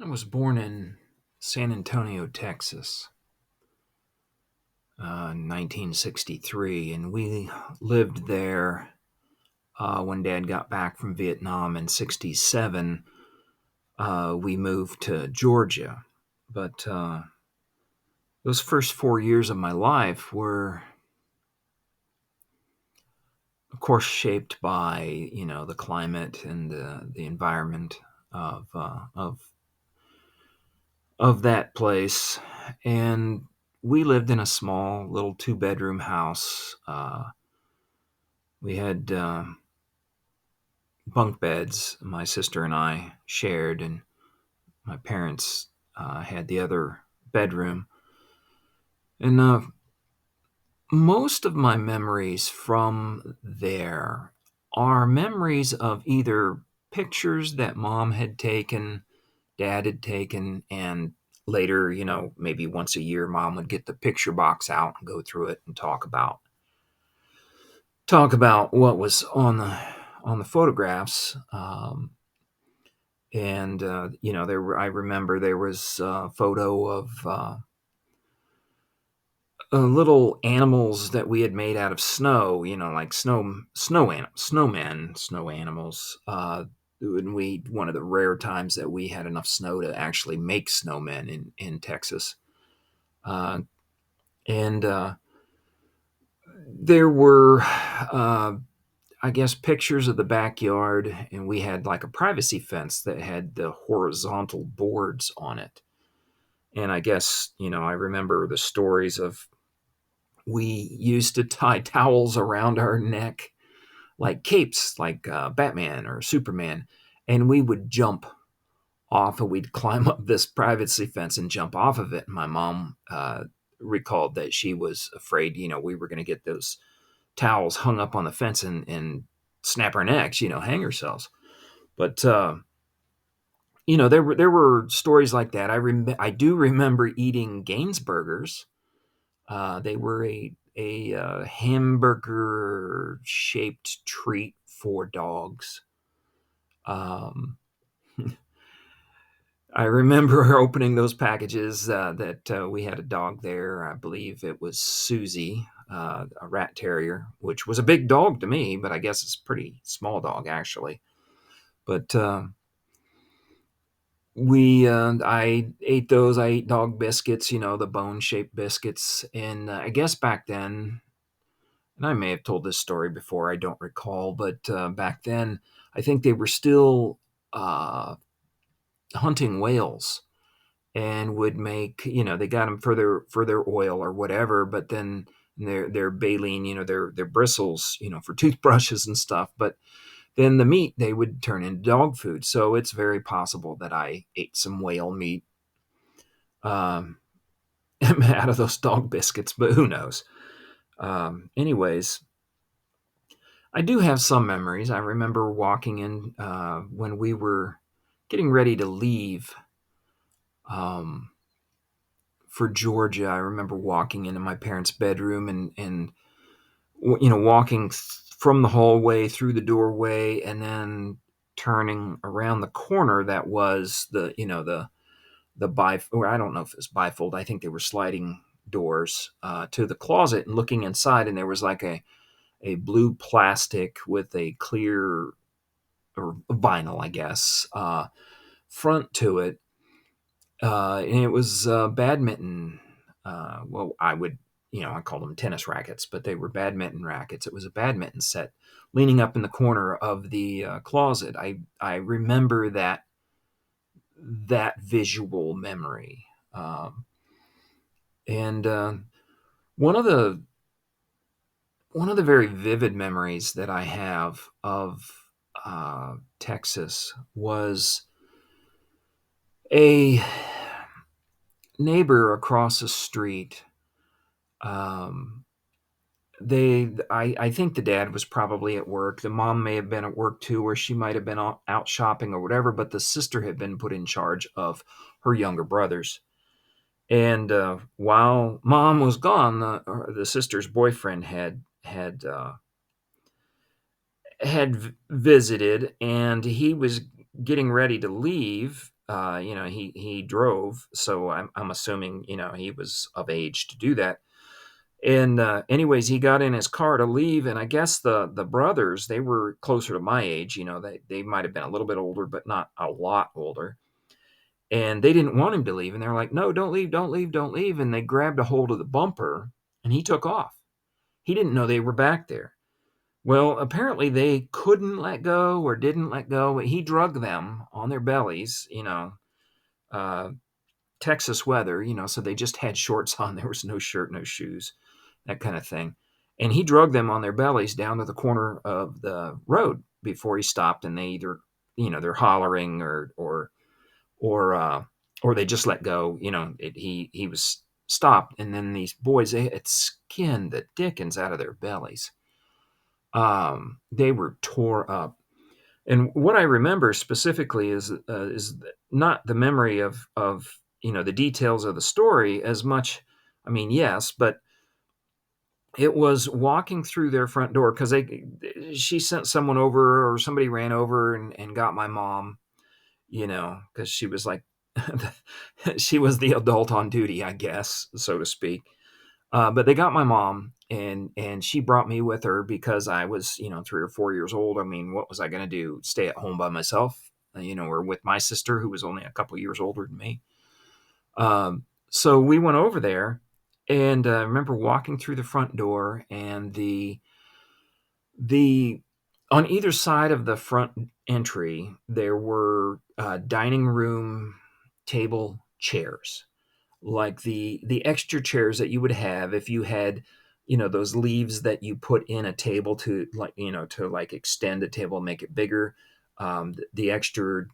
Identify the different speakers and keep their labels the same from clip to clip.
Speaker 1: I was born in San Antonio, Texas, 1963, and we lived there when Dad got back from Vietnam in '67. We moved to Georgia, but those first 4 years of my life were, of course, shaped by the climate and the environment of uh, of of that place. And we lived in a small little two-bedroom house. We had bunk beds, my sister and I shared, and my parents had the other bedroom. And most of my memories from there are memories of either pictures that mom had taken, dad had taken, and later, maybe once a year, mom would get the picture box out and go through it and talk about what was on the photographs. And I remember there was a photo of little animals that we had made out of snow, like snowmen, snow animals. And one of the rare times that we had enough snow to actually make snowmen in Texas. Uh, and There were, I guess, pictures of the backyard, and we had like a privacy fence that had the horizontal boards on it. And I guess, I remember the stories of we used to tie towels around our neck like capes, like Batman or Superman, and we would jump off and we'd climb up this privacy fence and jump off of it. And my mom recalled that she was afraid, we were going to get those towels hung up on the fence and snap our necks, hang ourselves. But there were stories like that. I do remember eating Gainsburgers. They were a hamburger shaped treat for dogs. Um, I remember opening those packages that we had a dog there. I believe it was Susie, a rat terrier, which was a big dog to me, but I guess it's a pretty small dog actually. But I ate those. I ate dog biscuits, the bone shaped biscuits. And I guess back then, and I may have told this story before, I don't recall, but back then, I think they were still uh, hunting whales and would make, they got them for their oil or whatever, but then their baleen, their bristles, for toothbrushes and stuff. But then the meat they would turn into dog food. So it's very possible that I ate some whale meat um, out of those dog biscuits, but who knows? Anyways, I do have some memories. I remember walking in when we were getting ready to leave um, for Georgia. I remember walking into my parents' bedroom and walking from the hallway through the doorway and then turning around the corner that was the or I don't know if it was bifold. I think they were sliding doors to the closet and looking inside, and there was like a blue plastic with a clear or vinyl, I guess, front to it, and it was badminton. Well, I call them tennis rackets, but they were badminton rackets. It was a badminton set leaning up in the corner of the closet. I remember that visual memory, and one of the one of the very vivid memories that I have of Texas was a neighbor across the street. Um, I think the dad was probably at work. The mom may have been at work too, or she might have been out shopping or whatever. But the sister had been put in charge of her younger brothers. And while mom was gone, the sister's boyfriend had visited, and he was getting ready to leave. he drove, so I'm assuming he was of age to do that. And anyways, he got in his car to leave, and I guess the brothers, they were closer to my age. They might have been a little bit older, but not a lot older. And they didn't want him to leave, and they're like, "No, don't leave, don't leave, don't leave." And they grabbed a hold of the bumper, and he took off. He didn't know they were back there. Well, apparently they couldn't let go or didn't let go. He drug them on their bellies, uh, Texas weather, so they just had shorts on. There was no shirt, no shoes, that kind of thing. And he drug them on their bellies down to the corner of the road before he stopped. And they either, they're hollering or or they just let go. He was stopped, and then these boys, they had skinned the dickens out of their bellies. They were tore up. And what I remember specifically is not the memory of the details of the story as much. I mean, yes, but it was walking through their front door because she sent someone over, or somebody ran over and got my mom. Because she was like, she was the adult on duty, I guess, so to speak. But they got my mom, and she brought me with her because I was 3 or 4 years old. I mean, what was I going to do? Stay at home by myself, or with my sister, who was only a couple years older than me. So we went over there, and I remember walking through the front door, and the on either side of the front entry there were dining room table chairs, like the extra chairs that you would have if you had those leaves that you put in a table to, like, to like extend a table and make it bigger. The extra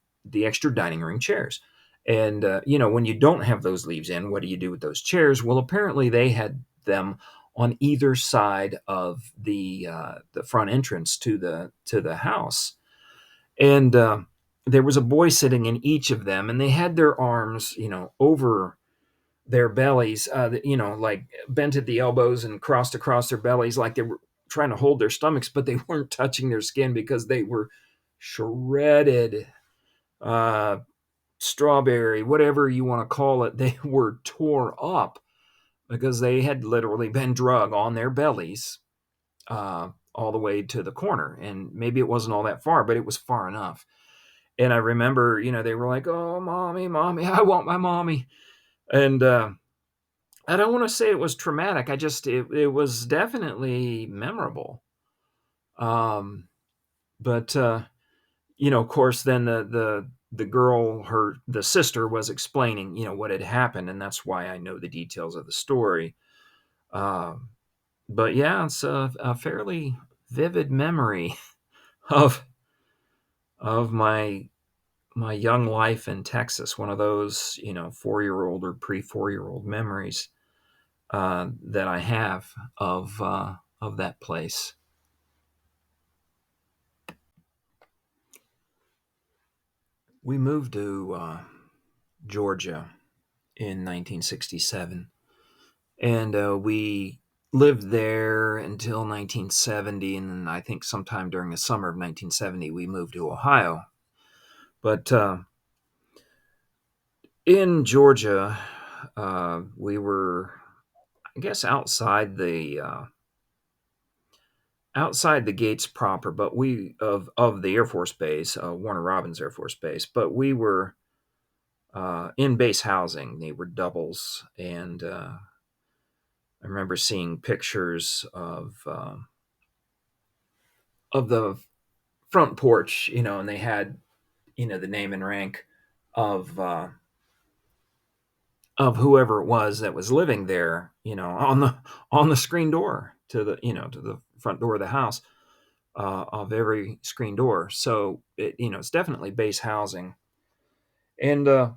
Speaker 1: dining room chairs. And when you don't have those leaves in, what do you do with those chairs? Well, apparently they had them on either side of the front entrance to the house. And there was a boy sitting in each of them, and they had their arms over their bellies, like bent at the elbows and crossed across their bellies, like they were trying to hold their stomachs, but they weren't touching their skin because they were shredded, uh, strawberry, whatever you want to call it. They were tore up because they had literally been drug on their bellies all the way to the corner. And maybe it wasn't all that far, but it was far enough. And I remember, they were like, "Oh, mommy, mommy, I want my mommy." And I don't want to say it was traumatic. It was definitely memorable. Um, but of course, then the girl, the sister, was explaining, what had happened, and that's why I know the details of the story. Um, but yeah, it's a fairly vivid memory of my young life in Texas. One of those, 4-year-old or pre-4-year-old memories that I have of that place. We moved to Georgia in 1967, and we lived there until 1970, and then I think sometime during the summer of 1970 we moved to Ohio. But in Georgia, we were, I guess, outside the gates proper, but we of the Air Force Base, Warner Robins Air Force Base, but we were in base housing. They were doubles, and I remember seeing pictures of the front porch, and they had the name and rank of whoever it was that was living there, on the screen door to the front door of the house, of every screen door. So it's definitely base housing. And and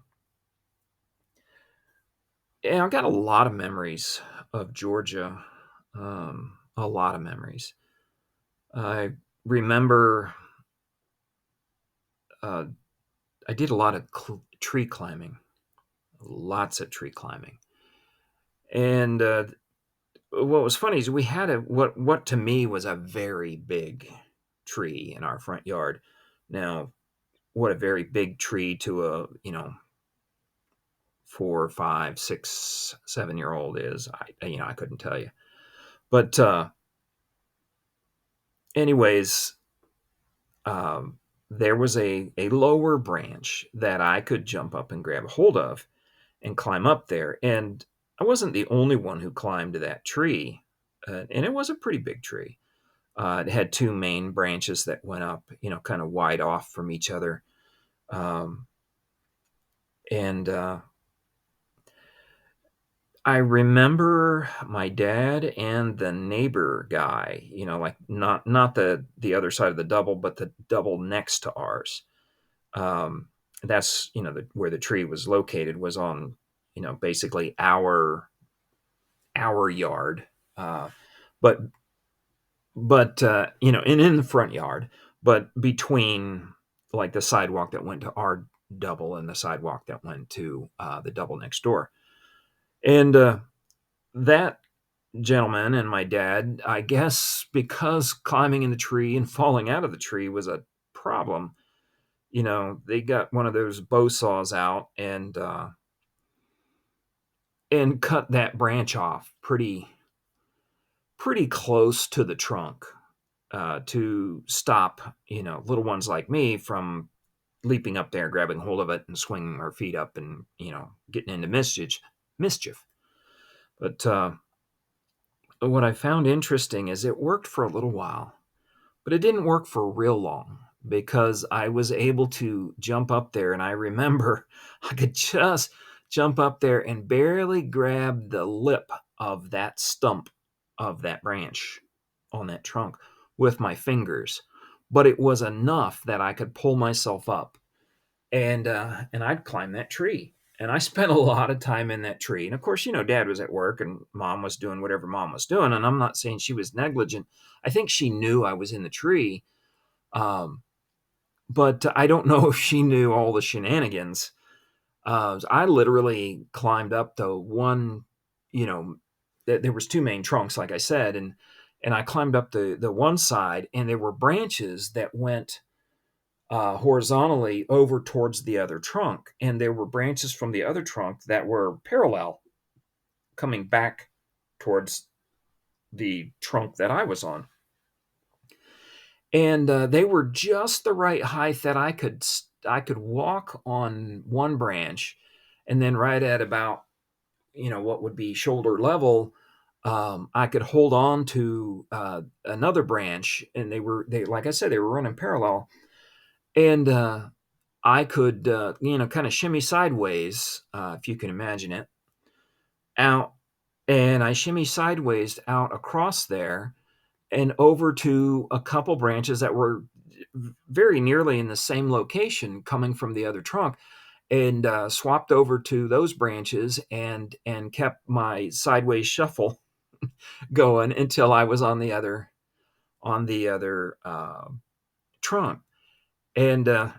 Speaker 1: I've got a lot of memories of Georgia, a lot of memories. I remember uh, I did a lot of tree climbing, lots of tree climbing. And what was funny is we had what to me was a very big tree in our front yard. Now, what a very big tree to a, 4, 5, 6, 7 year old is. I couldn't tell you. But anyways, um, there was a lower branch that I could jump up and grab a hold of and climb up there. And I wasn't the only one who climbed that tree, and it was a pretty big tree. It had two main branches that went up, kind of wide off from each other. Um, and I remember my dad and the neighbor guy, like not the other side of the double, but the double next to ours. Um, that's where the tree was located was on, basically our yard, uh, but and in the front yard, but between like the sidewalk that went to our double and the sidewalk that went to the double next door, and that gentleman and my dad, I guess, because climbing in the tree and falling out of the tree was a problem. They got one of those bow saws out and cut that branch off pretty close to the trunk, to stop, little ones like me from leaping up there, grabbing hold of it, and swinging our feet up, and getting into mischief. But what I found interesting is it worked for a little while, but it didn't work for real long because I was able to jump up there, and I remember I could just jump up there and barely grab the lip of that stump of that branch on that trunk with my fingers, but it was enough that I could pull myself up, and I'd climb that tree. And I spent a lot of time in that tree. And of course, dad was at work and mom was doing whatever mom was doing. And I'm not saying she was negligent. I think she knew I was in the tree. Um, but I don't know if she knew all the shenanigans. I literally climbed up the one, you know, there was two main trunks, like I said, and I climbed up the one side, and there were branches that went horizontally over towards the other trunk, and there were branches from the other trunk that were parallel, coming back towards the trunk that I was on, and they were just the right height that I could walk on one branch, and then right at about what would be shoulder level, I could hold on to another branch, and they like I said, they were running parallel, and I could kind of shimmy sideways, if you can imagine it, out, and I shimmy sideways out across there and over to a couple branches that were very nearly in the same location coming from the other trunk, and swapped over to those branches and kept my sideways shuffle going until I was on the other trunk. And I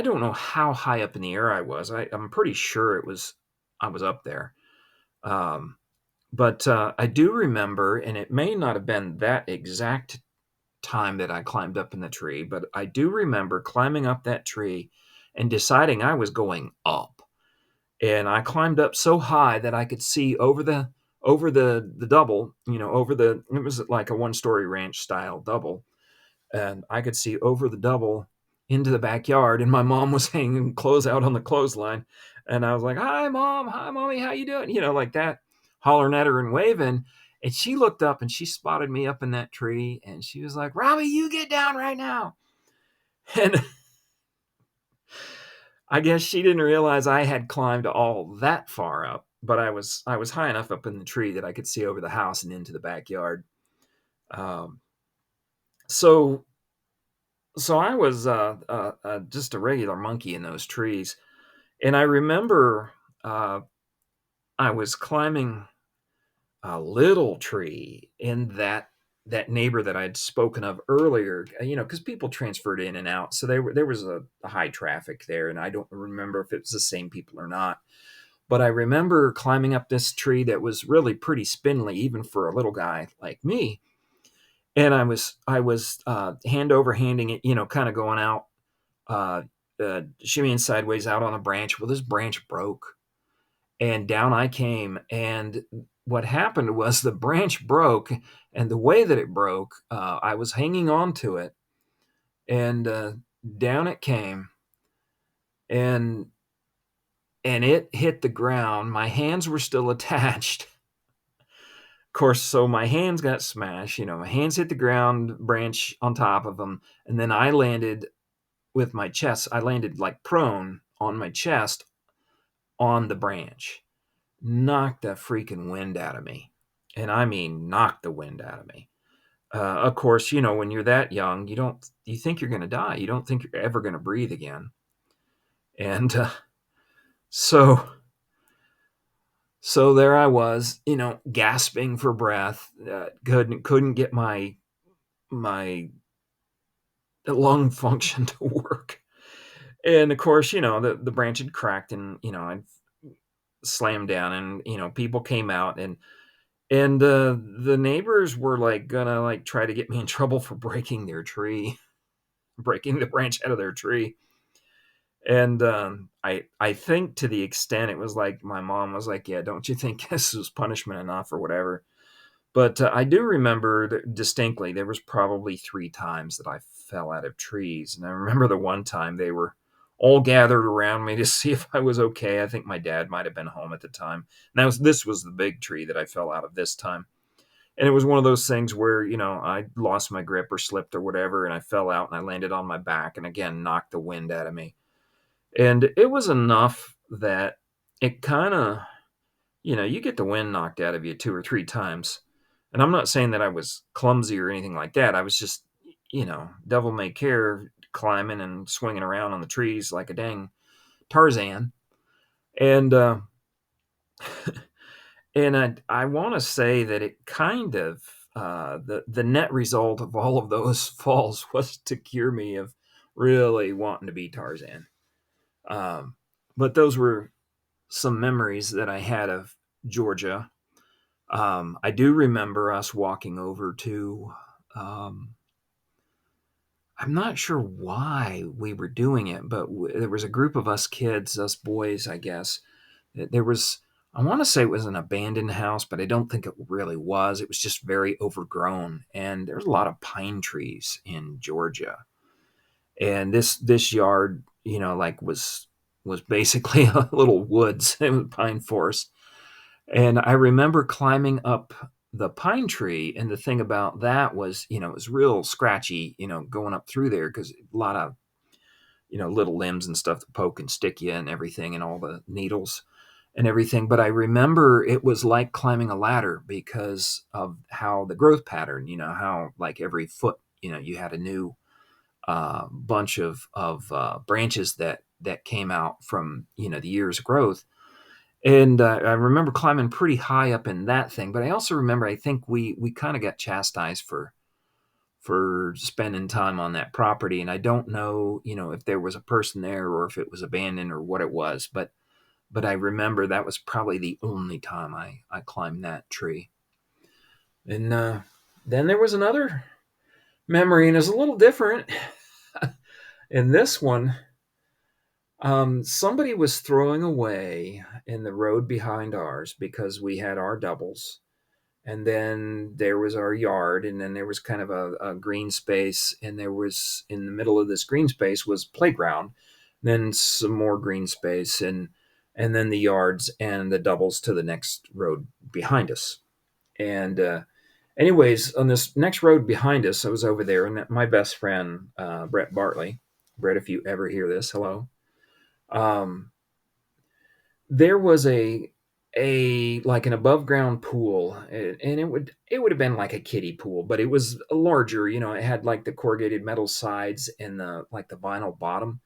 Speaker 1: don't know how high up in the air I was. I'm pretty sure I was up there. Um, but I do remember, and it may not have been that exact time that I climbed up in the tree, but I do remember climbing up that tree and deciding I was going up. And I climbed up so high that I could see over the double, it was like a one-story ranch style double, and I could see over the double into the backyard, and my mom was hanging clothes out on the clothesline, and I was like, "Hi, mom. Hi, mommy. How you doing?" Like that, hollering at her and waving. And she looked up and she spotted me up in that tree, and she was like, "Robbie, you get down right now." And I guess she didn't realize I had climbed all that far up, but I was high enough up in the tree that I could see over the house and into the backyard. Um, so so I was just a regular monkey in those trees, and I remember uh, I was climbing a little tree in that neighbor that I'd spoken of earlier. Because people transferred in and out, so there was a high traffic there, and I don't remember if it was the same people or not. But I remember climbing up this tree that was really pretty spindly, even for a little guy like me. And I was hand over handing it, kind of going out uh, shimmying sideways out on a branch. Well, this branch broke, and down I came. And what happened was the branch broke, and the way that it broke, I was hanging on to it, and down it came, and it hit the ground. My hands were still attached. Of course, so my hands got smashed. My hands hit the ground, branch on top of them, and then I landed with my chest. I landed like prone on my chest on the branch, knocked the freaking wind out of me. And I mean, knocked the wind out of me. Of course, when you're that young, you think you're going to die. You don't think you're ever going to breathe again. And so, so there I was, gasping for breath. Couldn't get my lung function to work. And of course, the branch had cracked, and I slammed down, and people came out, and the neighbors were like gonna like try to get me in trouble for breaking their tree, breaking the branch out of their tree. And I think to the extent it was like my mom was like, yeah, don't you think this was punishment enough or whatever? But I do remember distinctly there was probably 3 times that I fell out of trees, and I remember the one time they were all gathered around me to see if I was okay. I think my dad might have been home at the time. And this was the big tree that I fell out of this time, and it was one of those things where I lost my grip or slipped or whatever, and I fell out and I landed on my back, and again knocked the wind out of me. And it was enough that it kind of, you get the wind knocked out of you 2 or 3 times. And I'm not saying that I was clumsy or anything like that. I was just, devil may care, climbing and swinging around on the trees like a dang Tarzan. And I want to say that it kind of the net result of all of those falls was to cure me of really wanting to be Tarzan. Um, but those were some memories that I had of Georgia. I do remember us walking over to, um, I'm not sure why we were doing it, but there was a group of us kids, us boys, I guess. There was, I want to say it was an abandoned house, but I don't think it really was. It was just very overgrown, and there's a lot of pine trees in Georgia. And this yard, like was basically a little woods. It was pine forest. And I remember climbing up the pine tree, and the thing about that was, it was real scratchy, going up through there because a lot of, little limbs and stuff that poke and stick you and everything, and all the needles and everything. But I remember it was like climbing a ladder because of how the growth pattern, how like every foot, you had a new bunch of branches that came out from, the year's growth. And I remember climbing pretty high up in that thing, but I also remember I think we kind of got chastised for spending time on that property, and I don't know if there was a person there or if it was abandoned or what it was, but I remember that was probably the only time I climbed that tree. And then there was another memory, and it's a little different. In this one, somebody was throwing away in the road behind ours because we had our doubles, and then there was our yard, and then there was kind of a green space, and there was in the middle of this green space was playground, then some more green space, and then the yards and the doubles to the next road behind us. And anyways, on this next road behind us, I was over there, and my best friend, Brett Bartley. Brett, if you ever hear this, hello. um, there was a like an above ground pool, and it would have been like a kiddie pool, but it was larger. It had like the corrugated metal sides and the like the vinyl bottom,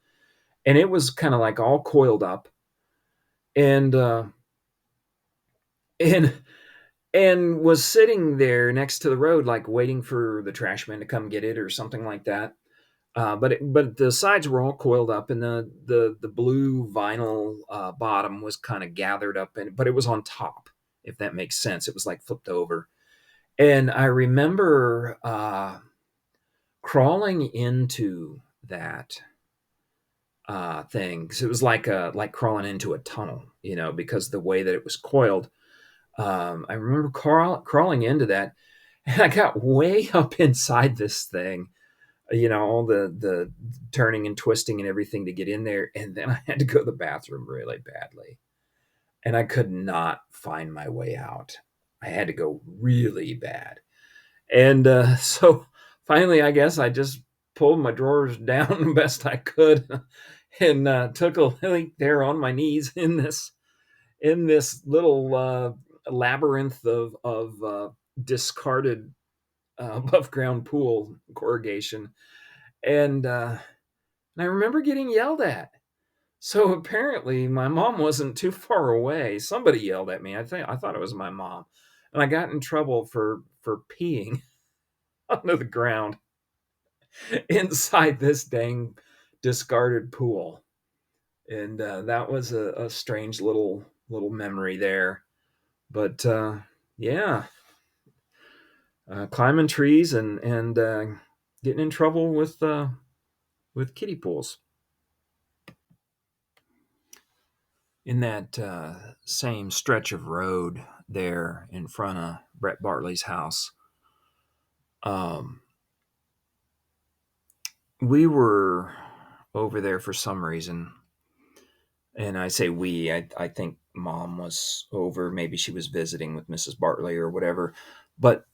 Speaker 1: and it was kind of like all coiled up, and and and was sitting there next to the road, like waiting for the trash man to come get it or something like that. But the sides were all coiled up, and the blue vinyl bottom was kind of gathered up, but it was on top, if that makes sense. It was like flipped over, and I remember crawling into that thing, 'cause it was like crawling into a tunnel, because the way that it was coiled. I remember crawling into that, and I got way up inside this thing, all the turning and twisting and everything to get in there, and then I had to go to the bathroom really badly, and I could not find my way out. I had to go really bad, and so finally, I guess I just pulled my drawers down the best I could, and took a leak there on my knees in this little labyrinth of discarded above ground pool corrugation, and I remember getting yelled at. So apparently, my mom wasn't too far away. Somebody yelled at me. I thought it was my mom, and I got in trouble for peeing onto the ground inside this dang discarded pool, and that was a strange little memory there. But yeah, climbing trees and getting in trouble with kiddie pools. In that same stretch of road there in front of Brett Bartley's house, um, we were over there for some reason. And I say we, I think mom was over. Maybe she was visiting with Mrs. Bartley or whatever. But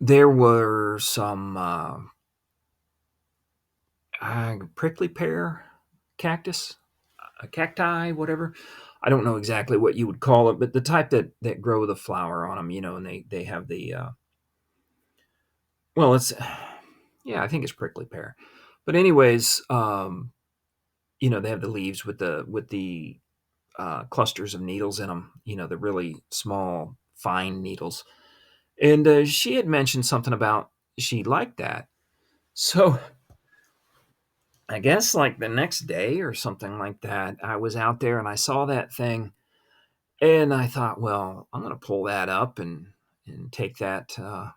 Speaker 1: there were some prickly pear cactus, cacti, whatever. I don't know exactly what you would call it, but the type that grow the flower on them, and they have the well, it's yeah, I think it's prickly pear. But anyways, they have the leaves with the clusters of needles in them. The really small, fine needles. And she had mentioned something about she liked that. So I guess like the next day or something like that, I was out there and I saw that thing, and I thought, well, I'm going to pull that up and take that to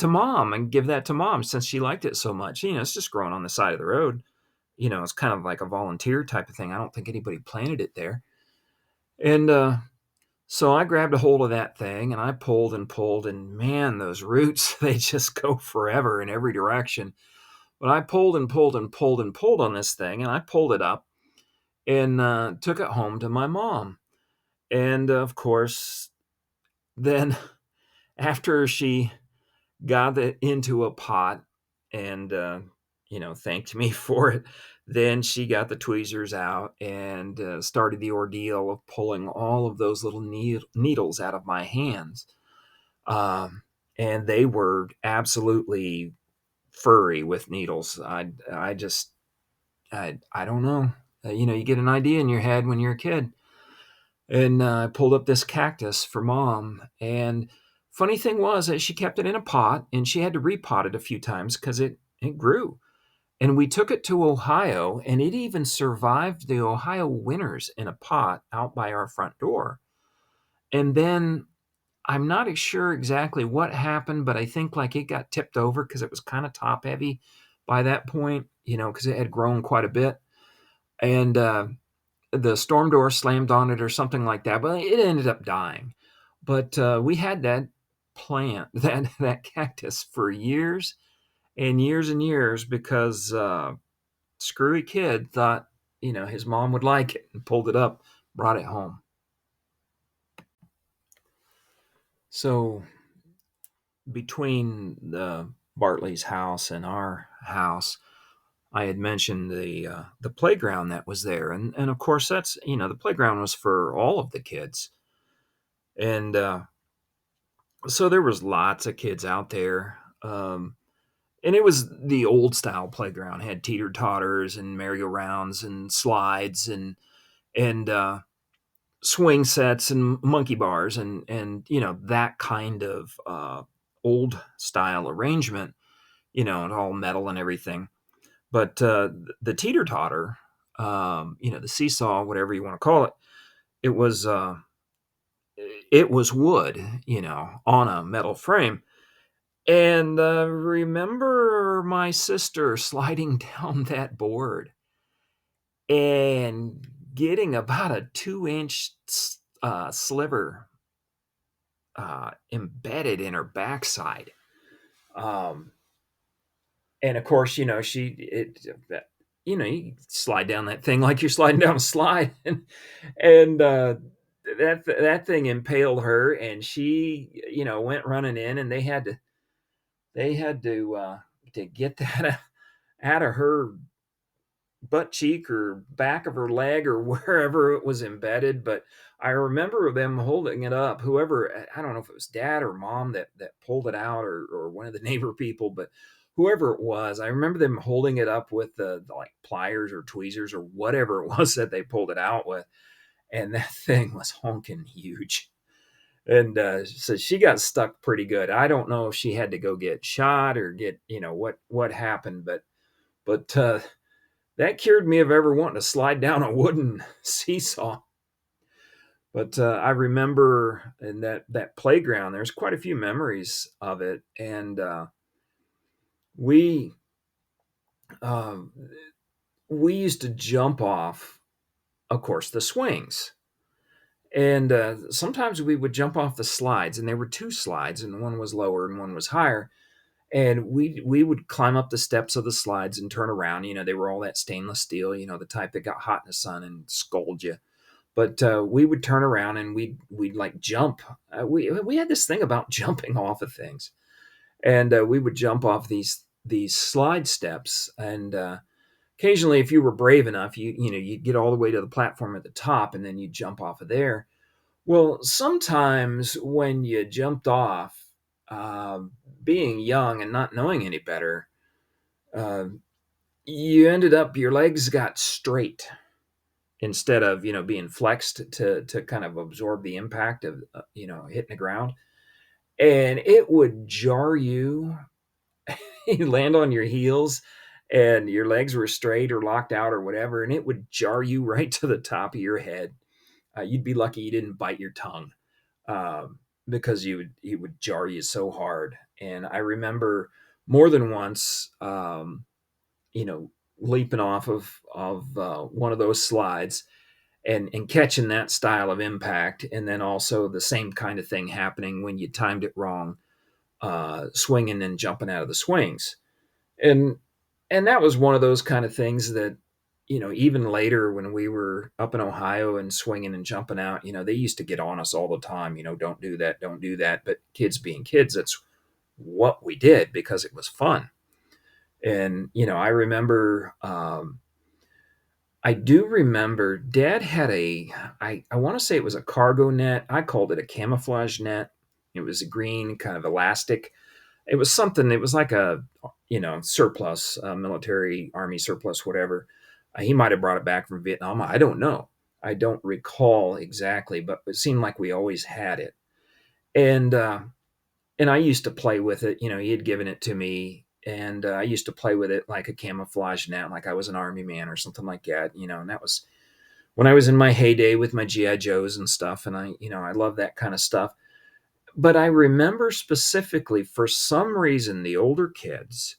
Speaker 1: mom and give that to mom since she liked it so much. It's just growing on the side of the road. It's kind of like a volunteer type of thing. I don't think anybody planted it there. And so I grabbed a hold of that thing and I pulled and pulled, and man, those roots, they just go forever in every direction. But I pulled and pulled and pulled and pulled on this thing, and I pulled it up and took it home to my mom. And of course, then after she got it into a pot and thanked me for it, then she got the tweezers out and started the ordeal of pulling all of those little needles out of my hands, and they were absolutely furry with needles. I don't know. You get an idea in your head when you're a kid. And I pulled up this cactus for mom. And funny thing was that she kept it in a pot and she had to repot it a few times because it grew. And we took it to Ohio, and it even survived the Ohio winters in a pot out by our front door. And then I'm not sure exactly what happened, but I think like it got tipped over because it was kind of top heavy by that point, because it had grown quite a bit. And the storm door slammed on it or something like that, but it ended up dying. But we had that plant, that cactus for years and years and years because screwy kid thought, his mom would like it and pulled it up, brought it home. So between the Bartley's house and our house, I had mentioned the playground that was there, and of course that's the playground was for all of the kids, and so there was lots of kids out there, and it was the old style playground. It had teeter totters and merry-go-rounds and slides and swing sets and monkey bars and that kind of old style arrangement, and all metal and everything. But the teeter totter, the seesaw, whatever you want to call it, it was it was wood, on a metal frame, And remember my sister sliding down that board and getting about a 2 inch sliver embedded in her backside. Um, and of course, you slide down that thing like you're sliding down a slide, and that thing impaled her, and she, went running in, and they had to get that out of her butt cheek or back of her leg or wherever it was embedded. But I remember them holding it up. Whoever, I don't know if it was dad or mom that pulled it out, or one of the neighbor people, but whoever it was, I remember them holding it up with the like pliers or tweezers or whatever it was that they pulled it out with. And that thing was honking huge. And so she got stuck pretty good. I don't know if she had to go get shot or get, what happened, but that cured me of ever wanting to slide down a wooden seesaw. But I remember in that playground, there's quite a few memories of it, and we um, we used to jump off, of course, the swings, and sometimes we would jump off the slides, and there were two slides, and one was lower and one was higher, and we would climb up the steps of the slides and turn around. They were all that stainless steel, the type that got hot in the sun and scold you. But we would turn around and we'd like jump. We had this thing about jumping off of things, and we would jump off these slide steps. And occasionally, if you were brave enough, you'd get all the way to the platform at the top, and then you jump off of there. Well, sometimes when you jumped off, uh, being young and not knowing any better, uh, you ended up your legs got straight instead of being flexed to kind of absorb the impact of hitting the ground, and it would jar you. You land on your heels and your legs were straight or locked out or whatever, and it would jar you right to the top of your head. You'd be lucky you didn't bite your tongue, because it would jar you so hard. And I remember more than once, you know leaping off of one of those slides and catching that style of impact, and then also the same kind of thing happening when you timed it wrong, swinging and jumping out of the swings, and that was one of those kind of things that even later when we were up in Ohio and swinging and jumping out, they used to get on us all the time. Don't do that, don't do that. But kids being kids, that's what we did because it was fun. And I remember I do remember Dad had I want to say it was a cargo net. I called it a camouflage net. It was a green kind of elastic. It was something, it was like a, surplus, military, army surplus, whatever. He might have brought it back from Vietnam. I don't know. I don't recall exactly, but it seemed like we always had it. And, and I used to play with it. He had given it to me, and I used to play with it like a camouflage net, like I was an army man or something like that. And that was when I was in my heyday with my GI Joes and stuff, and I love that kind of stuff. But I remember specifically, for some reason, the older kids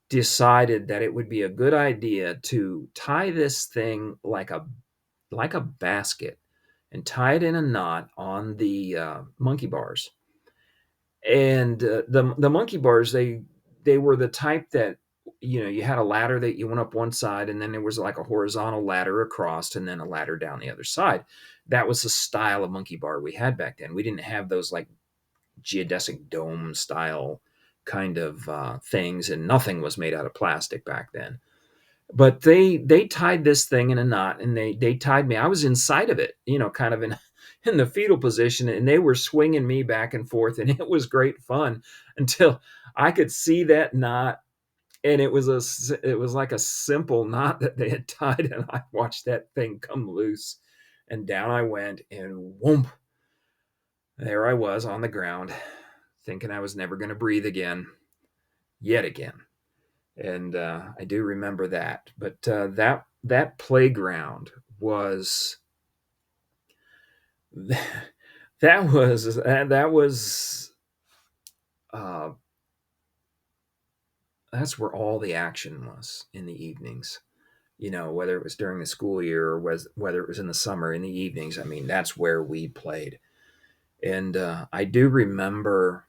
Speaker 1: decided that it would be a good idea to tie this thing like a basket and tie it in a knot on the monkey bars. And the monkey bars, they were the type that you had a ladder that you went up one side, and then there was like a horizontal ladder across, and then a ladder down the other side. That was the style of monkey bar we had back then. We didn't have those like geodesic dome style kind of things, and nothing was made out of plastic back then. But they tied this thing in a knot, and they tied me. I was inside of it, kind of in in the fetal position, and they were swinging me back and forth, and it was great fun until I could see that knot, and it was like a simple knot that they had tied, and I watched that thing come loose, and down I went, and whoomp, there I was on the ground, thinking I was never going to breathe again, yet again. And I do remember that. But that playground was that was uh, that's where all the action was in the evenings. Whether it was during the school year or whether it was in the summer in the evenings. I mean, that's where we played. And I do remember,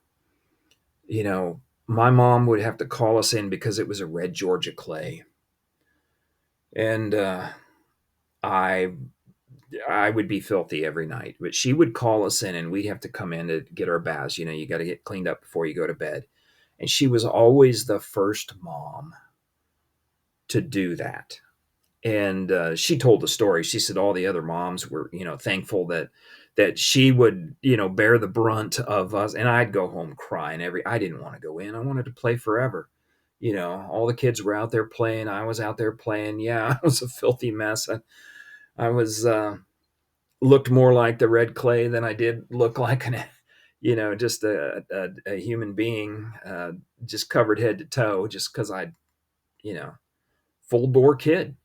Speaker 1: you know, my mom would have to call us in because it was a red Georgia clay, and I I would be filthy every night. But she would call us in, and we'd have to come in to get our baths. You got to get cleaned up before you go to bed. And she was always the first mom to do that. And she told the story. She said all the other moms were, thankful that she would, bear the brunt of us. And I'd go home crying. I didn't want to go in. I wanted to play forever. All the kids were out there playing. I was out there playing. Yeah, I was a filthy mess. I was looked more like the red clay than I did look like just a human being, just covered head to toe, just because you know, full bore kid.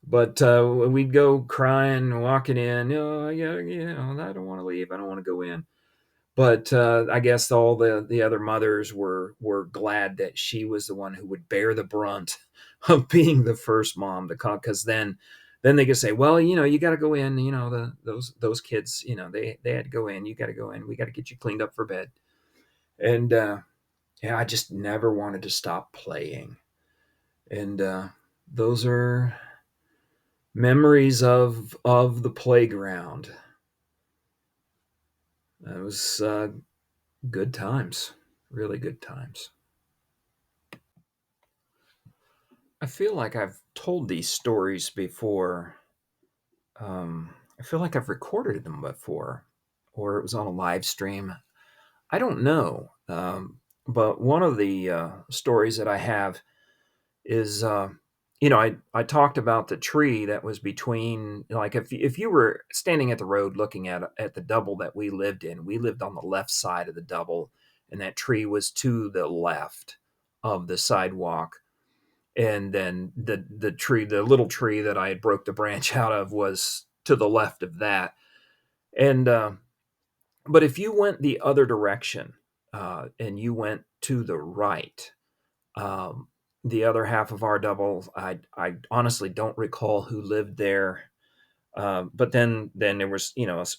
Speaker 1: But we'd go crying, walking in. Oh, yeah, I don't want to leave. I don't want to go in. But I guess all the other mothers were glad that she was the one who would bear the brunt of being the first mom to come, because then they could say, well, you got to go in. Those kids, they had to go in. You got to go in. We got to get you cleaned up for bed. And yeah, I just never wanted to stop playing. And those are memories of the playground. It was good times, really good times. I feel like I've told these stories before. I feel like I've recorded them before, or it was on a live stream. I don't know. But one of the stories that I have is, I talked about the tree that was between, like, if you were standing at the road looking at the double that we lived on the left side of the double, and that tree was to the left of the sidewalk. And then the little tree that I had broke the branch out of was to the left of that. And but if you went the other direction, and you went to the right, um, the other half of our double, I honestly don't recall who lived there. But then there was,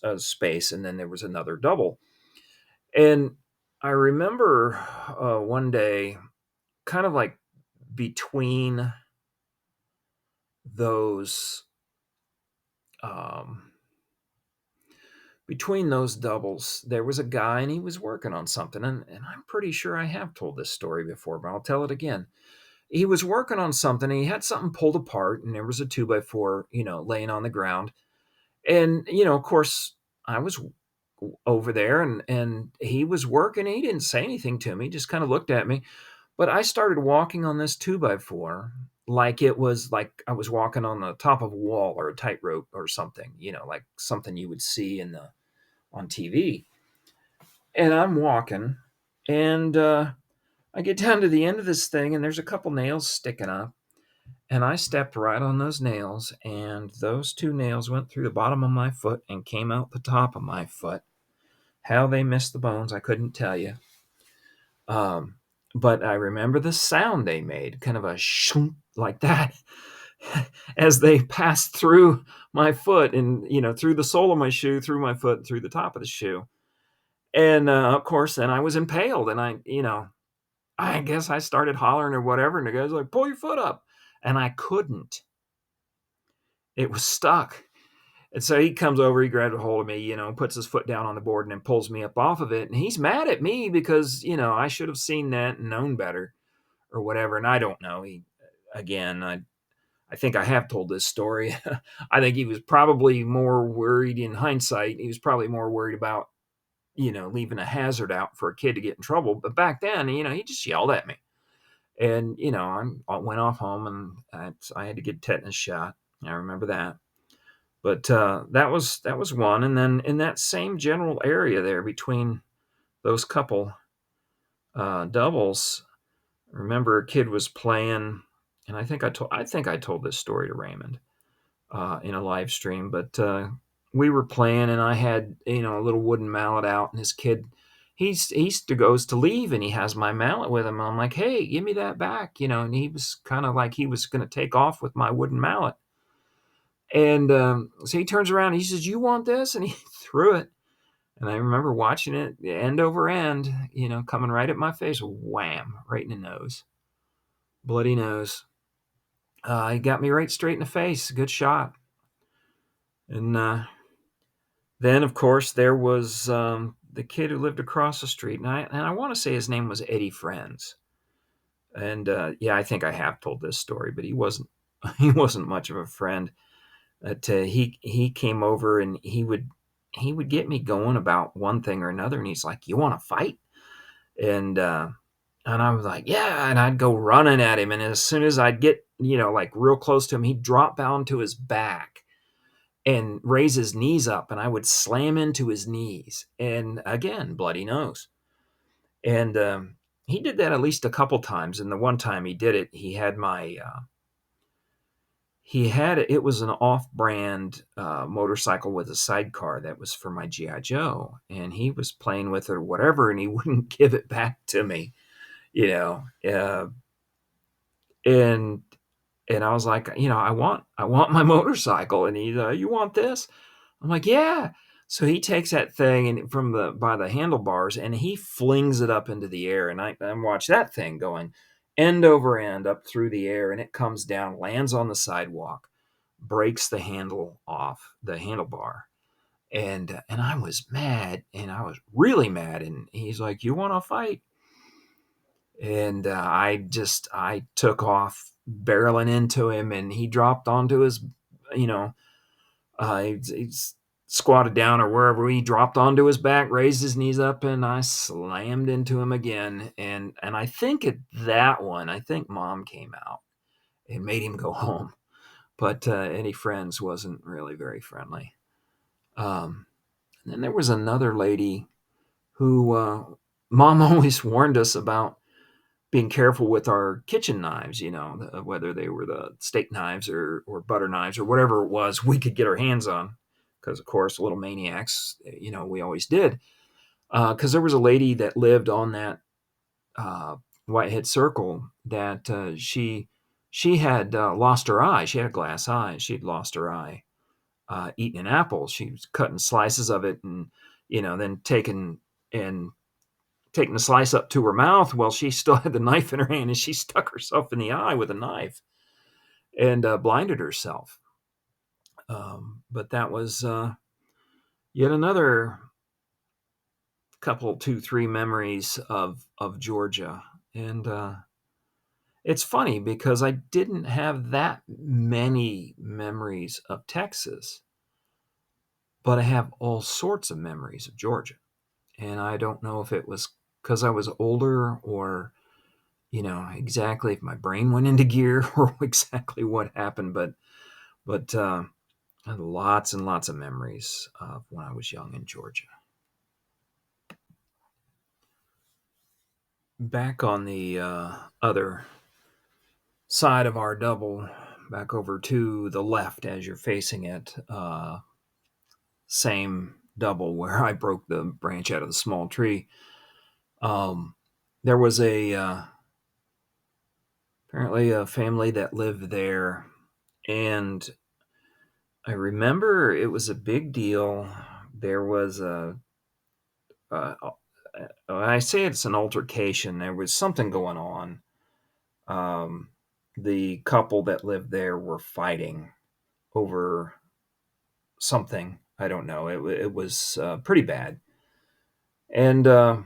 Speaker 1: a space, and then there was another double. And I remember one day, kind of like between those um, between those doubles, there was a guy, and he was working on something. And I'm pretty sure I have told this story before, but I'll tell it again. He was working on something, and he had something pulled apart, and there was a 2x4, laying on the ground. And, of course, I was over there, and he was working. He didn't say anything to me, just kind of looked at me. But I started walking on this 2x4 like it was like I was walking on the top of a wall or a tightrope or something, like something you would see on TV. And I'm walking, and I get down to the end of this thing, and there's a couple nails sticking up. And I stepped right on those nails, and those two nails went through the bottom of my foot and came out the top of my foot. How they missed the bones, I couldn't tell you. Um, but I remember the sound they made, kind of a shunk like that, as they passed through my foot, and through the sole of my shoe, through my foot, through the top of the shoe. And of course, then I was impaled, and I guess I started hollering or whatever, and the guy's like, "Pull your foot up," and I couldn't. It was stuck. And so he comes over, he grabs a hold of me, puts his foot down on the board, and then pulls me up off of it. And he's mad at me because, I should have seen that and known better or whatever. And I don't know. I think I have told this story. I think he was probably more worried in hindsight. He was probably more worried about, leaving a hazard out for a kid to get in trouble. But back then, he just yelled at me. And, I went off home, and I had to get a tetanus shot. I remember that. But that was one. And then in that same general area there between those couple doubles, I remember a kid was playing, and I think I told this story to Raymond in a live stream. But we were playing, and I had a little wooden mallet out, and this kid goes to leave, and he has my mallet with him. And I'm like, hey, give me that back, and he was kind of like he was going to take off with my wooden mallet. And so he turns around and he says, you want this? And he threw it. And I remember watching it end over end, coming right at my face, wham, right in the nose, bloody nose. He got me right straight in the face. Good shot. And then, of course, there was the kid who lived across the street, and I want to say his name was Eddie Friends. And yeah, I think I have told this story, but he wasn't he wasn't much of a friend. That he came over, and he would get me going about one thing or another, and he's like, "You want to fight?" And I was like, "Yeah," and I'd go running at him, and as soon as I'd get like real close to him, he'd drop down to his back and raise his knees up, and I would slam into his knees, and again, bloody nose. And he did that at least a couple times, and the one time he did it, it was an off-brand motorcycle with a sidecar that was for my GI Joe, and he was playing with it or whatever, and he wouldn't give it back to me, you know, uh, and I was like, I want my motorcycle, and he's, you want this? I'm like, yeah. So he takes that thing and from the by the handlebars, and he flings it up into the air, and I watch that thing going end over end up through the air, and it comes down, lands on the sidewalk, breaks the handle off the handlebar, and I was mad, and I was really mad, and he's like, "You want to fight?" And I took off barreling into him, and he dropped onto his, you know, he's squatted down or wherever. He dropped onto his back, raised his knees up, and I slammed into him again. And I think at that one, I think Mom came out and made him go home. But any friends wasn't really very friendly. And then there was another lady who Mom always warned us about being careful with our kitchen knives, whether they were the steak knives or butter knives or whatever it was we could get our hands on. Because, of course, little maniacs, we always did. Because there was a lady that lived on that uh, Whitehead Circle that she had lost her eye. She had a glass eye, and she'd lost her eye eating an apple. She was cutting slices of it, and then and taking the slice up to her mouth. Well, she still had the knife in her hand, and she stuck herself in the eye with a knife and blinded herself. But that was yet another couple, two, three memories of Georgia, and it's funny because I didn't have that many memories of Texas, but I have all sorts of memories of Georgia, and I don't know if it was because I was older or exactly if my brain went into gear or exactly what happened, but I had lots and lots of memories of when I was young in Georgia. Back on the other side of our double, back over to the left as you're facing it, same double where I broke the branch out of the small tree. Um, there was apparently a family that lived there, and I remember it was a big deal. There was uh, I say it's an altercation. There was something going on. Um, the couple that lived there were fighting over something. I don't know. It was pretty bad, and I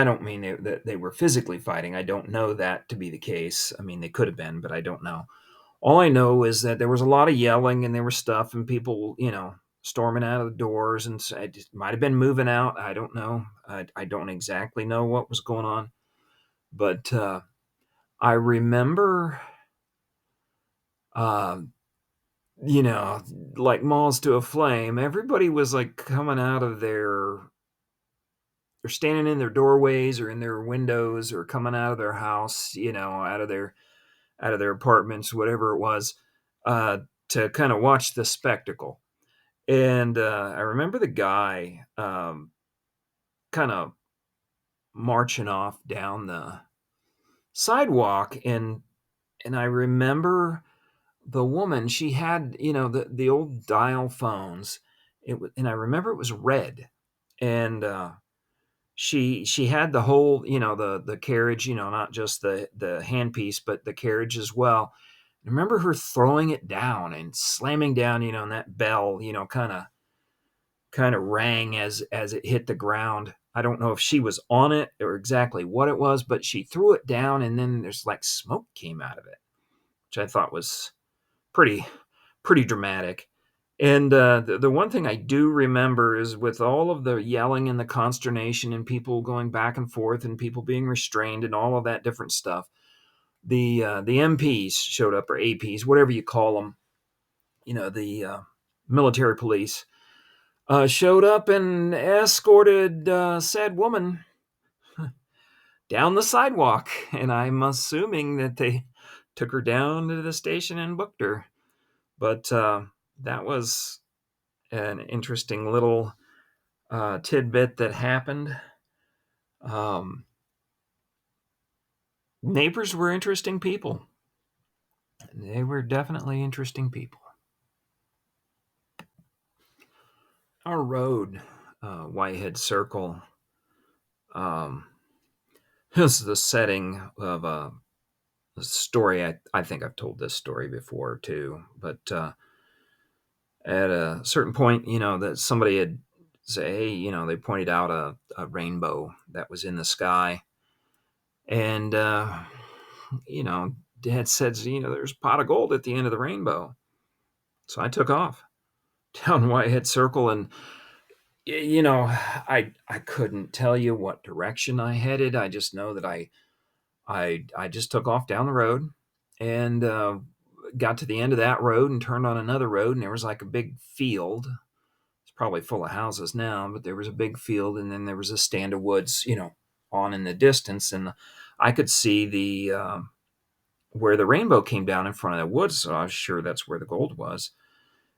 Speaker 1: don't mean that they were physically fighting. I don't know that to be the case. I mean, they could have been, but I don't know. All I know is that there was a lot of yelling, and there was stuff, and people, storming out of the doors, and it just might have been moving out. I don't know. I don't exactly know what was going on, but I remember, uh, you know, like Moths to a Flame. Everybody was like coming out of they're standing in their doorways or in their windows or coming out of their house, out of their apartments, whatever it was, uh, to kind of watch the spectacle. And I remember the guy. kind of marching off down the sidewalk, and I remember the woman, she had, the old dial phones. And I remember it was red. And she had the whole, the carriage, not just the handpiece, but the carriage as well. I remember her throwing it down and slamming down, and that bell, kind of rang as it hit the ground. I don't know if she was on it or exactly what it was, but she threw it down, and then there's like smoke came out of it, which I thought was pretty pretty dramatic. And the one thing I do remember is, with all of the yelling and the consternation and people going back and forth and people being restrained and all of that different stuff, the MPs showed up, or APs, whatever you call them, the military police, showed up and escorted said woman down the sidewalk. And I'm assuming that they took her down to the station and booked her. But that was an interesting little tidbit that happened. Um, Neighbors were interesting people. They were definitely interesting people. Our road, Whitehead Circle, um, is the setting of a story. I think I've told this story before too, but at a certain point, that somebody had say, hey, they pointed out a rainbow that was in the sky. And, Dad said, there's a pot of gold at the end of the rainbow. So I took off down Whitehead Circle, and, I couldn't tell you what direction I headed. I just know that I just took off down the road, and got to the end of that road and turned on another road, and there was like a big field. It's probably full of houses now, but there was a big field, and then there was a stand of woods, on in the distance, and I could see the where the rainbow came down in front of the woods, so I was sure that's where the gold was.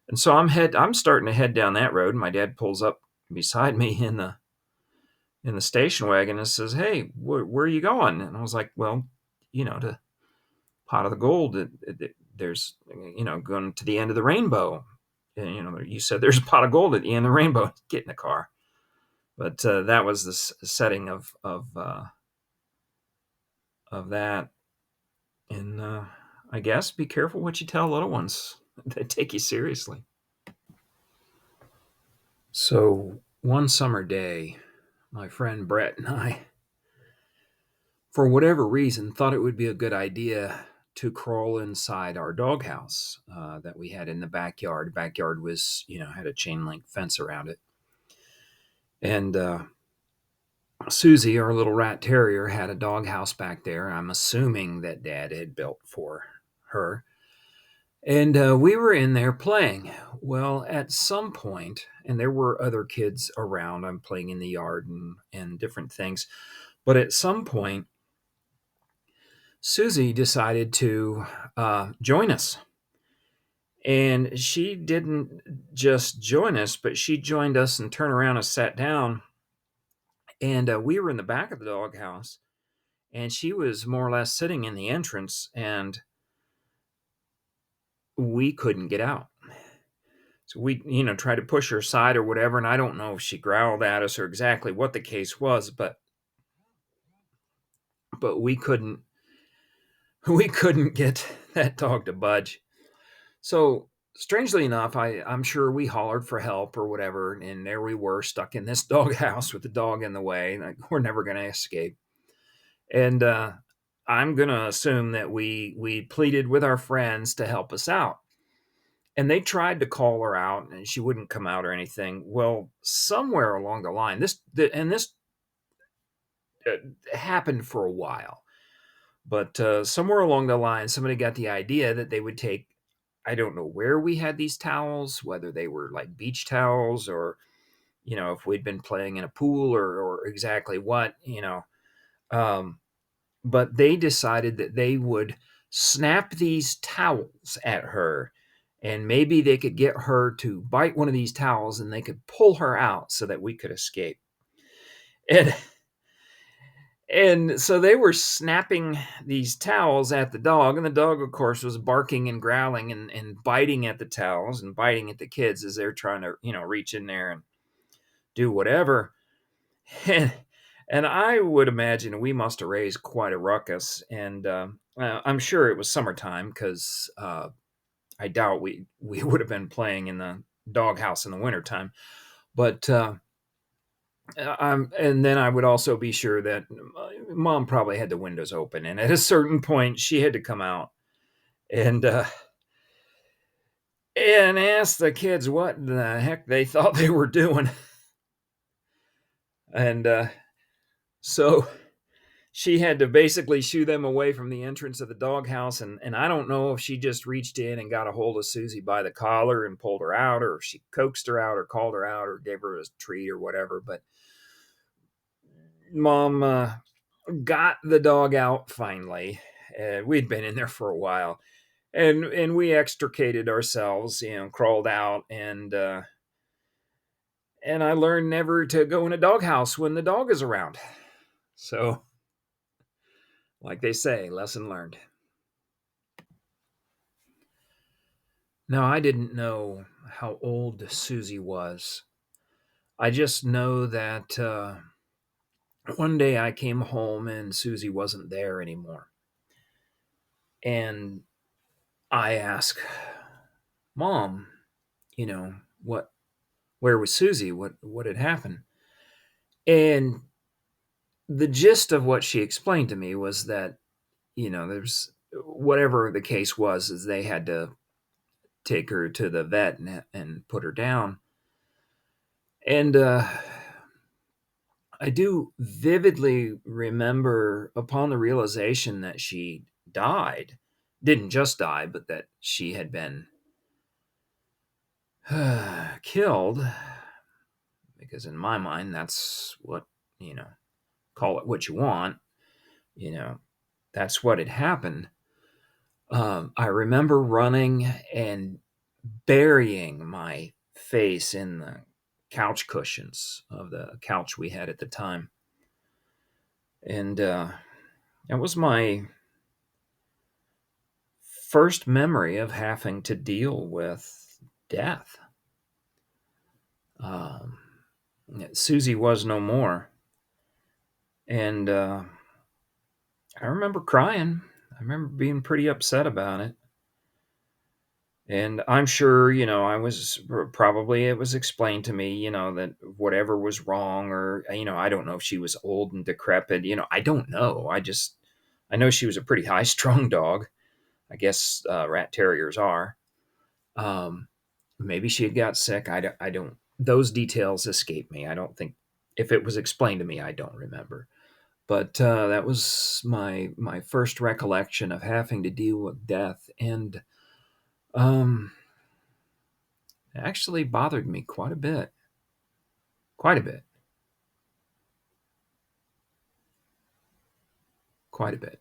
Speaker 1: And so I'm starting to head down that road, and my dad pulls up beside me in the station wagon and says, "Hey, where are you going?" And I was like, "Well, to pot of the gold. There's, going to the end of the rainbow. And, you said there's a pot of gold at the end of the rainbow. Get in the car." But that was the setting of that. And I guess be careful what you tell little ones. They take you seriously. So one summer day, my friend Brett and I, for whatever reason, thought it would be a good idea to crawl inside our doghouse that we had in the backyard. The backyard was, had a chain link fence around it. And Susie, our little rat terrier, had a doghouse back there. I'm assuming that Dad had built for her. And we were in there playing. Well, at some point, and there were other kids around, I'm playing in the yard and different things. But at some point, Susie decided to join us. And she didn't just join us, but she joined us and turned around and sat down. And we were in the back of the doghouse, and she was more or less sitting in the entrance, and we couldn't get out. So we, tried to push her aside or whatever, and I don't know if she growled at us or exactly what the case was, but we couldn't get that dog to budge. So strangely enough, I'm sure we hollered for help or whatever, and there we were stuck in this doghouse with the dog in the way. Like, we're never going to escape. And I'm going to assume that we pleaded with our friends to help us out. And they tried to call her out, and she wouldn't come out or anything. Well, somewhere along the line, this happened for a while, but somewhere along the line, somebody got the idea that they would take. I don't know where we had these towels, whether they were like beach towels or, if we'd been playing in a pool or exactly what, Um, but they decided that they would snap these towels at her, and maybe they could get her to bite one of these towels and they could pull her out so that we could escape. And and so they were snapping these towels at the dog, and the dog, of course, was barking and growling and biting at the towels and biting at the kids as they're trying to, reach in there and do whatever. And, and I would imagine we must have raised quite a ruckus. And I'm sure it was summertime because I doubt we would have been playing in the doghouse in the wintertime. But and then I would also be sure that mom probably had the windows open, and at a certain point, she had to come out and ask the kids what the heck they thought they were doing, and so she had to basically shoo them away from the entrance of the doghouse, and I don't know if she just reached in and got a hold of Susie by the collar and pulled her out, or if she coaxed her out, or called her out, or gave her a treat, or whatever. But mom got the dog out finally. We'd been in there for a while, and we extricated ourselves, crawled out, and I learned never to go in a doghouse when the dog is around. So, like they say, lesson learned. Now, I didn't know how old Susie was. I just know that one day I came home and Susie wasn't there anymore. And I asked, Mom, what, where was Susie? What had happened? And the gist of what she explained to me was that, there's whatever the case was, is they had to take her to the vet and put her down. And I do vividly remember upon the realization that she died, didn't just die, but that she had been killed, because in my mind, that's what, you know, call it what you want, you know, that's what had happened. I remember running and burying my face in the couch cushions of the couch we had at the time. And that was my first memory of having to deal with death. Um, Susie was no more. And I remember crying. I remember being pretty upset about it. And I'm sure, I was probably, it was explained to me, that whatever was wrong, or, I don't know if she was old and decrepit, I don't know. I know she was a pretty high strung dog. I guess rat terriers are. Um, Maybe she had got sick. I don't, those details escape me. I don't think, if it was explained to me, I don't remember. But that was my first recollection of having to deal with death. And um, it actually bothered me quite a bit. Quite a bit. Quite a bit.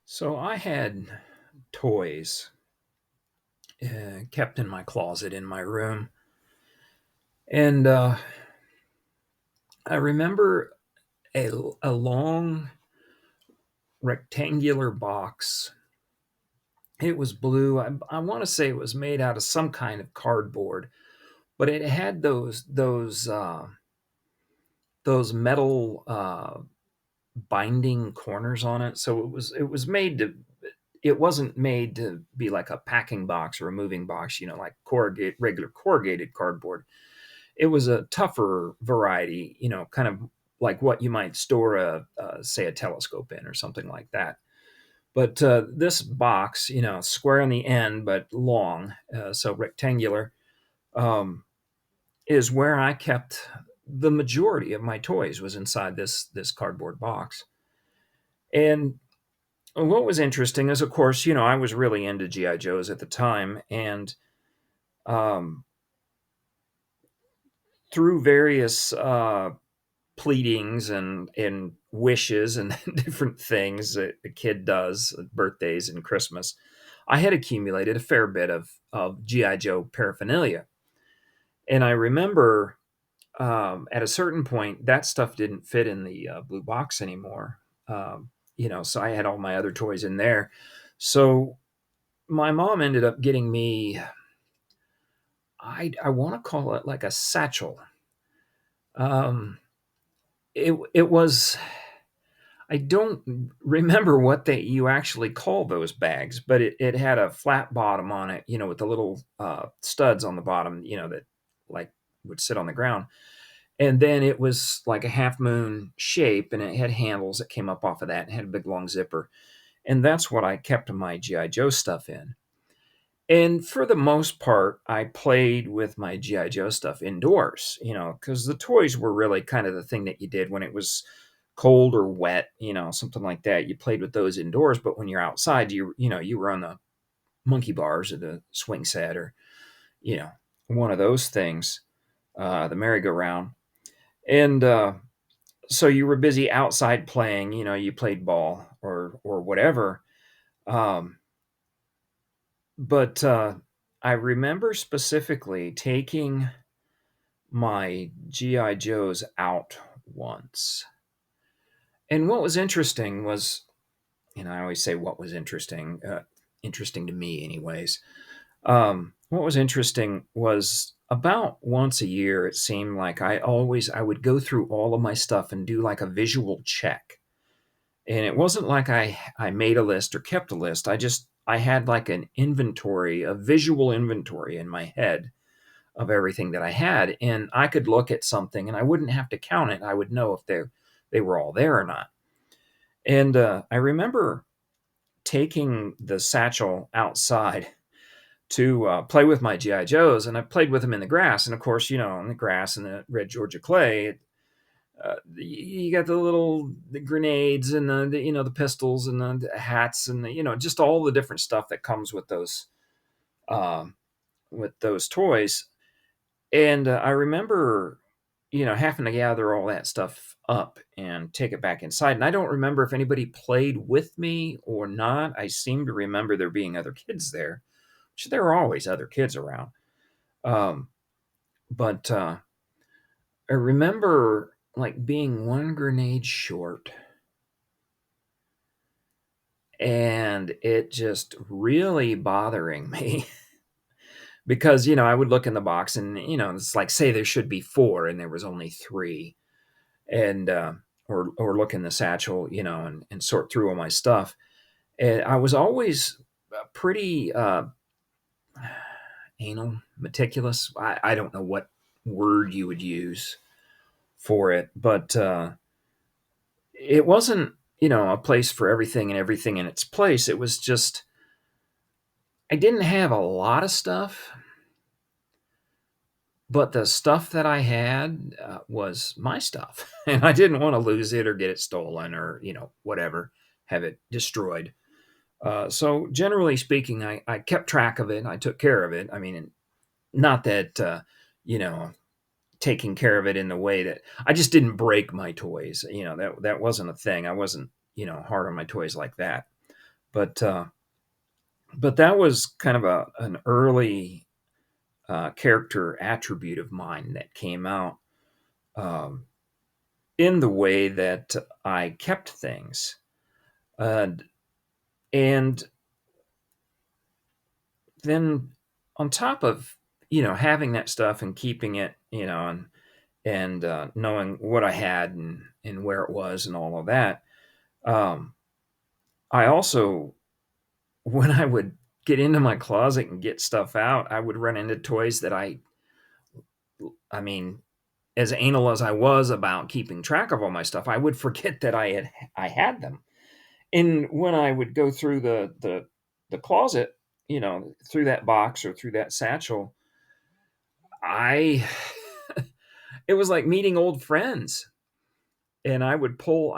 Speaker 1: So I had toys kept in my closet in my room. And I remember a long rectangular box. It was blue. I want to say it was made out of some kind of cardboard, but it had those metal binding corners on it. So it was made to. It wasn't made to be like a packing box or a moving box, like regular corrugated cardboard. It was a tougher variety, kind of like what you might store say a telescope in or something like that. But this box, square on the end but long, so rectangular, um, is where I kept the majority of my toys. Was inside this cardboard box. And what was interesting is, of course, I was really into GI Joes at the time, and um, through various pleadings and wishes and different things that a kid does, birthdays and Christmas, I had accumulated a fair bit of GI Joe paraphernalia, and I remember at a certain point that stuff didn't fit in the blue box anymore. So I had all my other toys in there. So my mom ended up getting me. I want to call it like a satchel. Um, it was I don't remember what they you actually call those bags, but it had a flat bottom on it, with the little studs on the bottom, that like would sit on the ground. And then it was like a half moon shape, and it had handles that came up off of that and had a big long zipper. And that's what I kept my GI Joe stuff in. And for the most part, I played with my GI Joe stuff indoors, because the toys were really kind of the thing that you did when it was cold or wet, something like that. You played with those indoors, but when you're outside, you were on the monkey bars or the swing set or, you know, one of those things, the merry-go-round. And so you were busy outside playing, you played ball or whatever. Um, but I remember specifically taking my GI Joes out once. And what was interesting was, I always say what was interesting to me, anyways. What was interesting was about once a year, it seemed like I would go through all of my stuff and do like a visual check. And it wasn't like I made a list or kept a list. I had like an inventory, a visual inventory in my head of everything that I had. And I could look at something and I wouldn't have to count it. I would know if they were all there or not. And I remember taking the satchel outside to play with my GI Joes, and I played with them in the grass. And of course, in the grass and the red Georgia clay, you got the grenades and the pistols and the hats and just all the different stuff that comes um, with those toys. And I remember, having to gather all that stuff up and take it back inside. And I don't remember if anybody played with me or not. I seem to remember there being other kids there, which there were always other kids around. Um, but I remember like being one grenade short, and it just really bothering me because I would look in the box and it's like, say there should be four and there was only three, and or look in the satchel, and sort through all my stuff. And I was always pretty anal, meticulous. I don't know what word you would use for it, but it wasn't, a place for everything and everything in its place. It was just, I didn't have a lot of stuff, but the stuff that I had was my stuff. And I didn't want to lose it or get it stolen or, whatever, have it destroyed. So generally speaking, I kept track of it. I took care of it. I mean, not that, you know, taking care of it in the way that I just didn't break my toys. That wasn't a thing. I wasn't, hard on my toys like that. But but that was kind of an early character attribute of mine that came out um, in the way that I kept things. And and then on top of having that stuff and keeping it, and knowing what I had and where it was and all of that, um, I also, when I would get into my closet and get stuff out, I would run into toys that I mean, as anal as I was about keeping track of all my stuff, I would forget that I had them. And when I would go through the closet, through that box or through that satchel, I it was like meeting old friends. And I would pull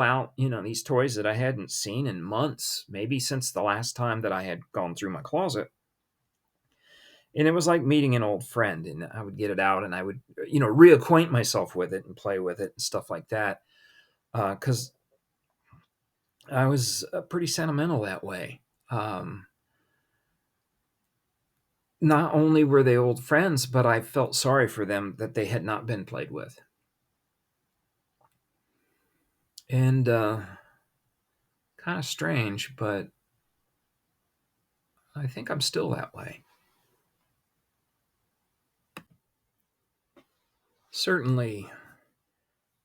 Speaker 1: out, these toys that I hadn't seen in months, maybe since the last time that I had gone through my closet. And it was like meeting an old friend, and I would get it out and I would, reacquaint myself with it and play with it and stuff like that. Because I was pretty sentimental that way. Um, not only were they old friends, but I felt sorry for them that they had not been played with. And kind of strange, but I think I'm still that way. Certainly,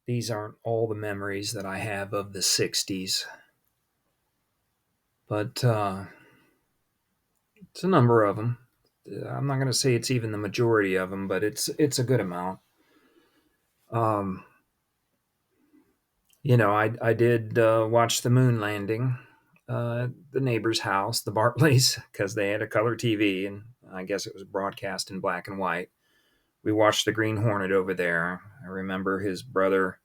Speaker 1: these aren't all the memories that I have of the 60s, but it's a number of them. I'm not going to say it's even the majority of them, but it's a good amount. Um, I did watch the moon landing, at the neighbor's house, the Bartleys, because they had a color TV, and I guess it was broadcast in black and white. We watched the Green Hornet over there. I remember his brother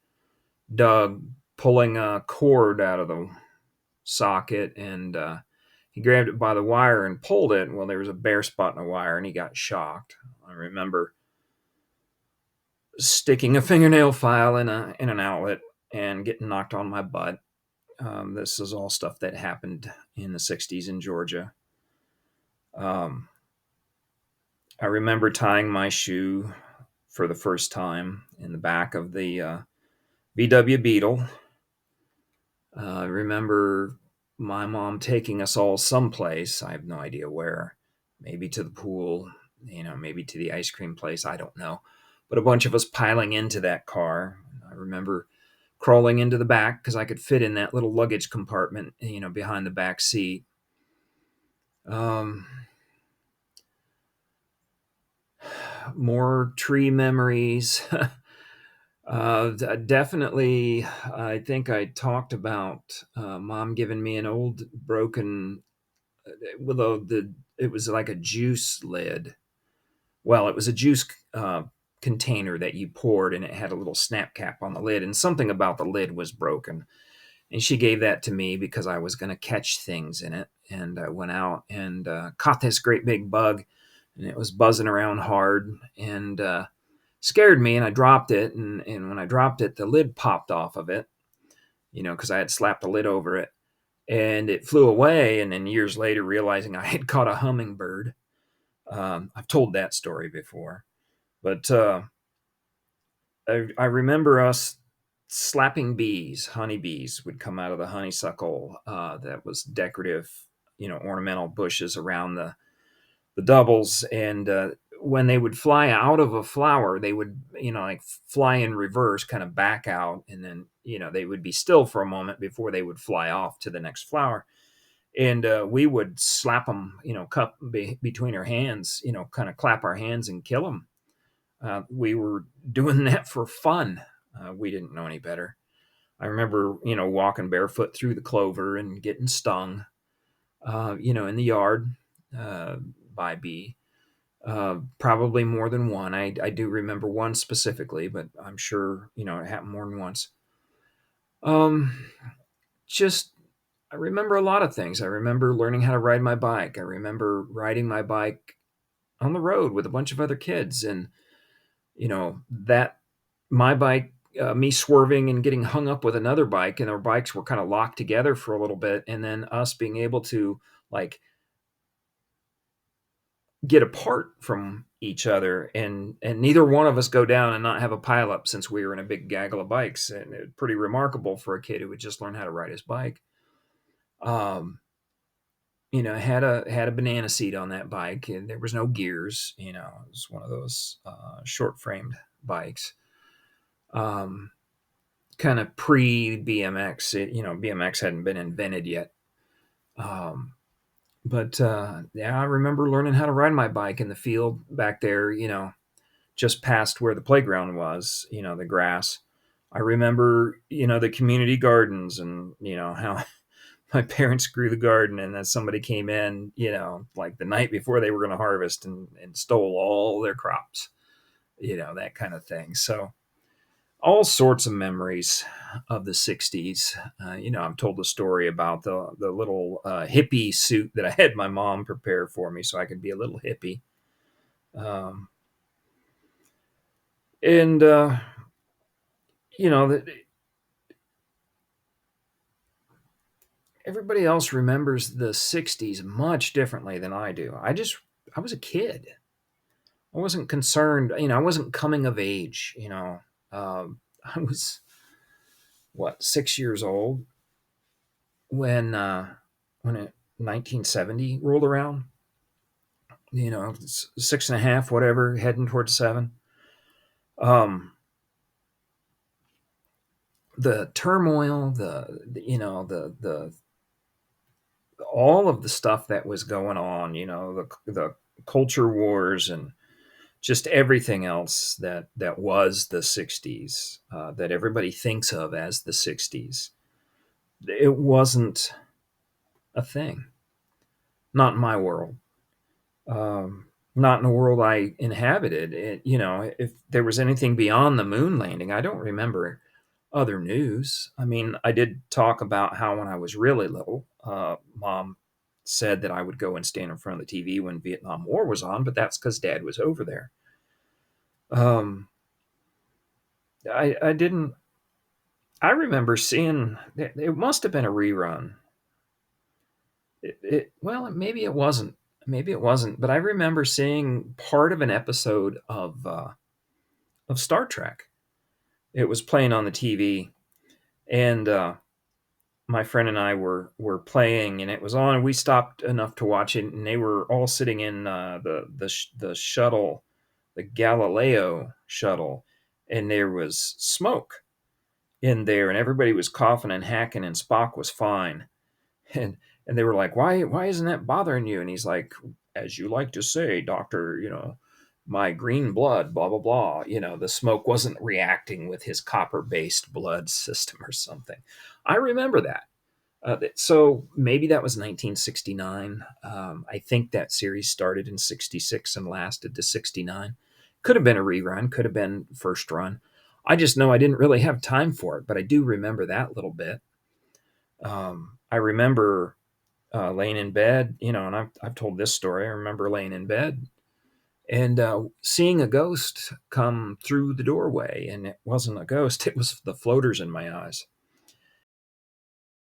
Speaker 1: Doug pulling a cord out of the socket, and he grabbed it by the wire and pulled it. Well, there was a bare spot in the wire, and he got shocked. I remember sticking a fingernail file in an outlet and getting knocked on my butt. This is all stuff that happened in the 60s in Georgia. Um, I remember tying my shoe for the first time in the back of the VW Beetle. I remember my mom taking us all someplace. I have no idea where. Maybe to the pool, maybe to the ice cream place. I don't know. But a bunch of us piling into that car. I remember crawling into the back because I could fit in that little luggage compartment, behind the back seat. Um, More tree memories. Definitely, I think I talked about mom giving me an old broken, well, it was like a juice lid. Well, it was a juice container that you poured, and it had a little snap cap on the lid, and something about the lid was broken. And she gave that to me because I was going to catch things in it. And I went out and caught this great big bug, and it was buzzing around hard and scared me. And I dropped it. And when I dropped it, the lid popped off of it, because I had slapped the lid over it. And it flew away. And then years later, realizing I had caught a hummingbird. I've told that story before. But I remember us slapping bees. Honeybees would come out of the honeysuckle that was decorative, ornamental bushes around the doubles. And when they would fly out of a flower, they would, like fly in reverse, kind of back out. And then, they would be still for a moment before they would fly off to the next flower. And we would slap them, cup between our hands, kind of clap our hands and kill them. We were doing that for fun. We didn't know any better. I remember, walking barefoot through the clover and getting stung, in the yard uh, by a bee. Probably more than one. I do remember one specifically, but I'm sure, it happened more than once. Um, just, I remember a lot of things. I remember learning how to ride my bike. I remember riding my bike on the road with a bunch of other kids. And, that my bike, me swerving and getting hung up with another bike, and our bikes were kind of locked together for a little bit, and then us being able to like get apart from each other, and neither one of us go down and not have a pileup since we were in a big gaggle of bikes, and it's pretty remarkable for a kid who had just learned how to ride his bike. Um, had a banana seat on that bike, and there was no gears. It was one of those short framed bikes. Um, Kind of pre BMX. BMX hadn't been invented yet. Um, but yeah, I remember learning how to ride my bike in the field back there, just past where the playground was, the grass. I remember, the community gardens, and, how my parents grew the garden, and then somebody came in, like the night before they were going to harvest, and stole all their crops, that kind of thing. So, all sorts of memories of the 60s. I'm told a story about the little hippie suit that I had my mom prepare for me so I could be a little hippie. Um, and, you know, that everybody else remembers the 60s much differently than I do. I just I was a kid. I wasn't concerned. I wasn't coming of age. I was what 6 years old when when it 1970 rolled around. Six and a half, whatever, heading towards seven. Um, the turmoil, the all of the stuff that was going on, the culture wars and just everything else that was the 60s, that everybody thinks of as the 60s. It wasn't a thing. Not in my world. Not in the world I inhabited. If there was anything beyond the moon landing, I don't remember other news. I mean, I did talk about how when I was really little, mom said that I would go and stand in front of the TV when Vietnam War was on, but that's because dad was over there. Um, I didn't. I remember seeing it must have been a rerun. Well, maybe it wasn't. Maybe it wasn't. But I remember seeing part of an episode of Star Trek. It was playing on the TV, and my friend and I were playing, and it was on. We stopped enough to watch it, and they were all sitting in the shuttle, the Galileo shuttle, and there was smoke in there, and everybody was coughing and hacking, and Spock was fine. And they were like, why isn't that bothering you? And he's like, as you like to say, doctor, my green blood, blah blah blah. The smoke wasn't reacting with his copper based blood system or something. I remember that. So maybe that was 1969. I think that series started in 66 and lasted to 69. Could have been a rerun, could have been first run. I just know I didn't really have time for it, but I do remember that little bit. I remember laying in bed, and I've told this story. I remember laying in bed and seeing a ghost come through the doorway, and it wasn't a ghost; it was the floaters in my eyes.